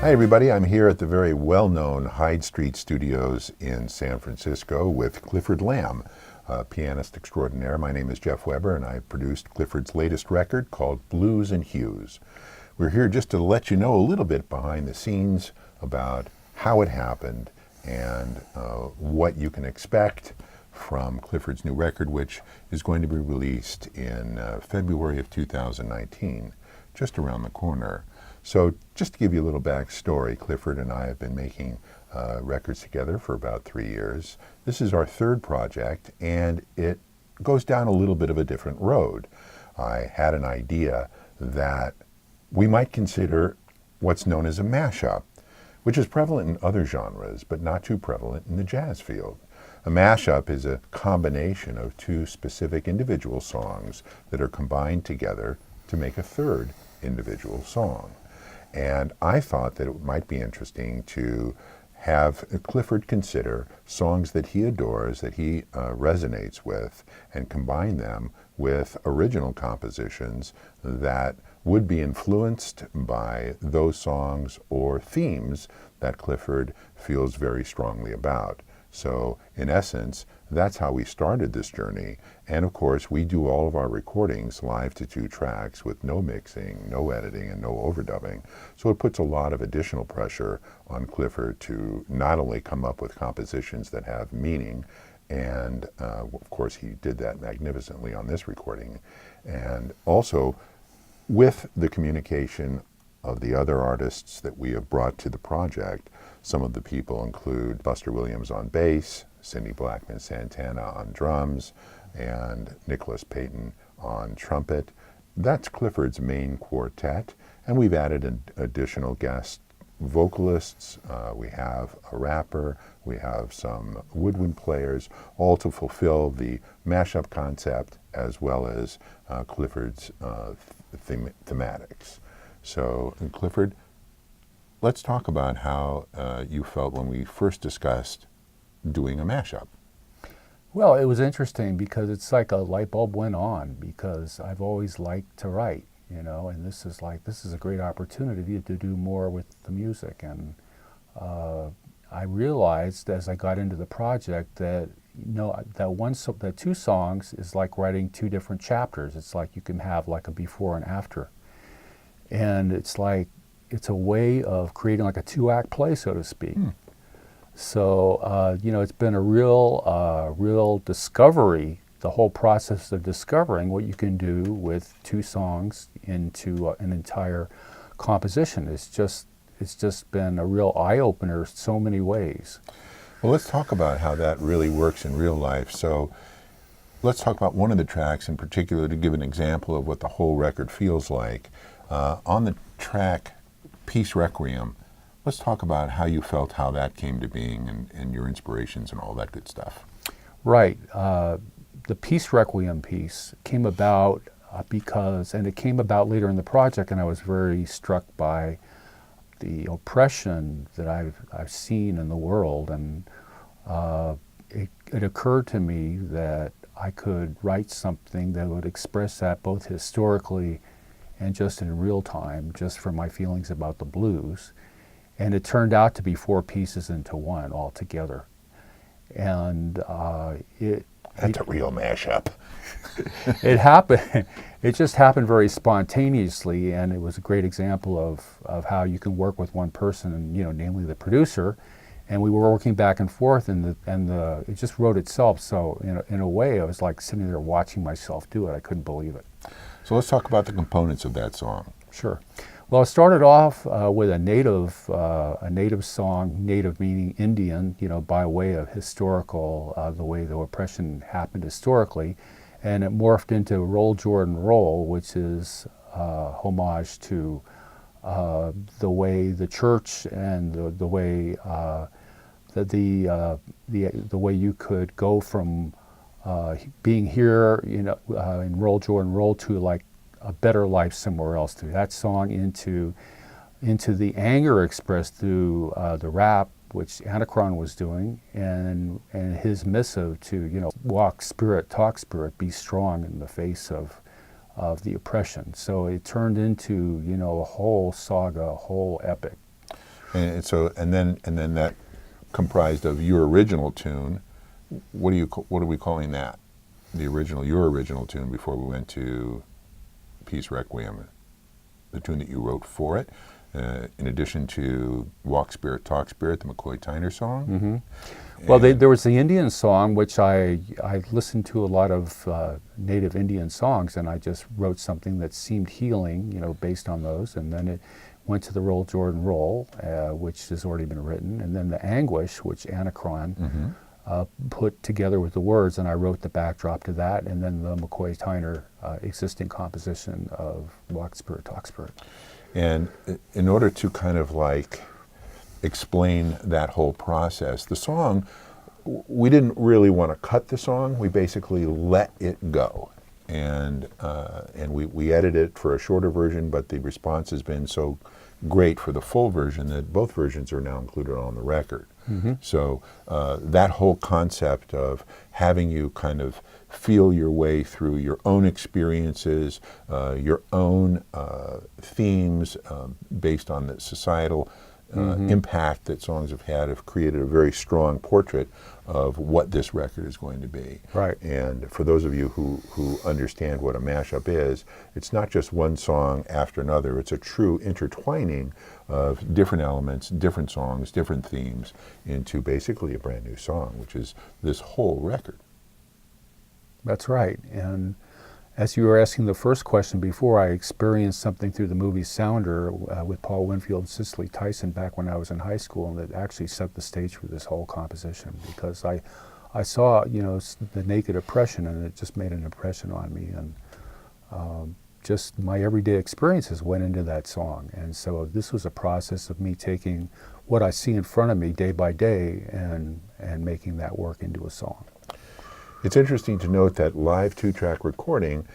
Hi everybody, I'm here at the very well-known Hyde Street Studios in San Francisco with Clifford Lamb, a pianist extraordinaire. My name is Jeff Weber and I produced Clifford's latest record called Blues Hues. We're here just to let you know a little bit behind the scenes about how it happened and what you can expect from Clifford's new record, which is going to be released in February of 2019, just around the corner. So just to give you a little backstory, Clifford and I have been making records together for about 3 years. This is our third project, and it goes down a little bit of a different road. I had an idea that we might consider what's known as a mashup, which is prevalent in other genres, but not too prevalent in the jazz field. A mashup is a combination of two specific individual songs that are combined together to make a third individual song. And I thought that it might be interesting to have Clifford consider songs that he adores, that he resonates with, and combine them with original compositions that would be influenced by those songs or themes that Clifford feels very strongly about. So in essence, that's how we started this journey. And of course, we do all of our recordings live to 2 tracks with no mixing, no editing, and no overdubbing. So it puts a lot of additional pressure on Clifford to not only come up with compositions that have meaning, and of course he did that magnificently on this recording, and also with the communication of the other artists that we have brought to the project. Some of the people include Buster Williams on bass, Cindy Blackman Santana on drums, and Nicholas Payton on trumpet. That's Clifford's main quartet, and we've added additional guest vocalists. We have a rapper, we have some woodwind players, all to fulfill the mashup concept as well as Clifford's thematics. So, Clifford, let's talk about how you felt when we first discussed doing a mashup. Well, it was interesting because it's like a light bulb went on, because I've always liked to write, and this is a great opportunity to do more with the music. And I realized as I got into the project that that 2 songs is like writing 2 different chapters. It's like you can have like a before and after. And it's a way of creating like a 2-act play, so to speak. So, it's been a real discovery, the whole process of discovering what you can do with 2 songs into an entire composition. It's just been a real eye-opener in so many ways. Well, let's talk about how that really works in real life. So let's talk about one of the tracks in particular to give an example of what the whole record feels like. On the track Peace Requiem, let's talk about how you felt, how that came to being, and your inspirations and all that good stuff. Right. The Peace Requiem piece came about and it came about later in the project, and I was very struck by the oppression that I've seen in the world, and it occurred to me that I could write something that would express that both historically and just in real time, just from my feelings about the blues. And it turned out to be 4 pieces into one altogether. And That's a real mashup. It happened. It just happened very spontaneously, and it was a great example of how you can work with one person, namely the producer. And we were working back and forth, and it just wrote itself. So in a way, I was like sitting there watching myself do it. I couldn't believe it. So let's talk about the components of that song. Sure. Well, it started off with a native song, native meaning Indian, by way of historical, the way the oppression happened historically, and it morphed into Roll Jordan Roll, which is homage to the way the church and the way the way you could go from being here, in Roll Jordan Roll to like a better life somewhere else, through that song into the anger expressed through the rap, which Anacron was doing, and his missive to walk spirit, talk spirit, be strong in the face of the oppression. So it turned into a whole saga, a whole epic. And then that comprised of your original tune. What are we calling that? Your original tune before we went to Peace Requiem, the tune that you wrote for it, in addition to Walk Spirit, Talk Spirit, the McCoy Tyner song. Mm-hmm. Well, there was the Indian song, which I listened to a lot of native Indian songs, and I just wrote something that seemed healing, based on those. And then it went to the Roll Jordan Roll, which has already been written, and then the Anguish, which Anacron put together with the words, and I wrote the backdrop to that, and then the McCoy Tyner existing composition of Walk Spirit, Talk Spirit. And in order to kind of like explain that whole process, the song, we didn't really want to cut the song. We basically let it go. And we edited it for a shorter version, but the response has been so great for the full version that both versions are now included on the record. Mm-hmm. So that whole concept of having you kind of feel your way through your own experiences, your own themes based on the societal impact that songs have created a very strong portrait of what this record is going to be. Right. And for those of you who understand what a mashup is, it's not just one song after another. It's a true intertwining of different elements, different songs, different themes into basically a brand new song, which is this whole record. That's right. And as you were asking the first question before, I experienced something through the movie Sounder with Paul Winfield and Cicely Tyson back when I was in high school, and that actually set the stage for this whole composition, because I saw, the naked oppression, and it just made an impression on me, and just my everyday experiences went into that song. And so this was a process of me taking what I see in front of me day by day and making that work into a song. It's interesting to note that live 2-track recording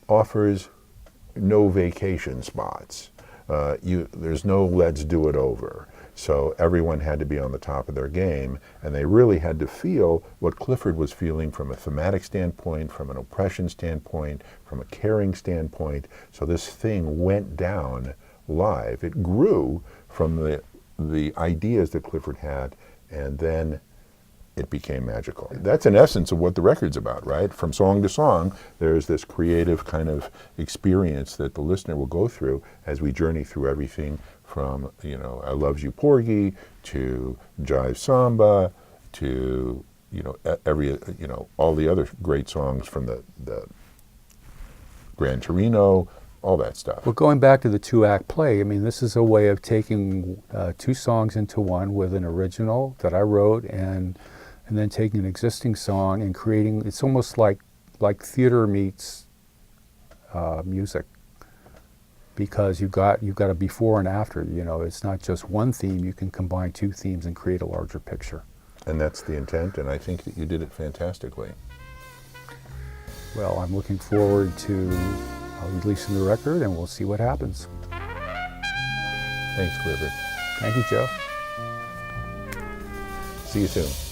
offers no vacation spots. There's no let's do it over. So everyone had to be on the top of their game, and they really had to feel what Clifford was feeling from a thematic standpoint, from an oppression standpoint, from a caring standpoint. So this thing went down live. It grew from the ideas that Clifford had, and then it became magical. That's in essence of what the record's about, right? From song to song, there's this creative kind of experience that the listener will go through as we journey through everything from, I Loves You Porgy to Jive Samba to, all the other great songs from the Gran Torino, all that stuff. Well, going back to the 2-act play, this is a way of taking 2 songs into one with an original that I wrote, and then taking an existing song and creating. It's almost like theater meets music, because you've got a before and after. It's not just one theme. You can combine 2 themes and create a larger picture. And that's the intent, and I think that you did it fantastically. Well, I'm looking forward to releasing the record, and we'll see what happens. Thanks, Clifford. Thank you, Jeff. See you soon.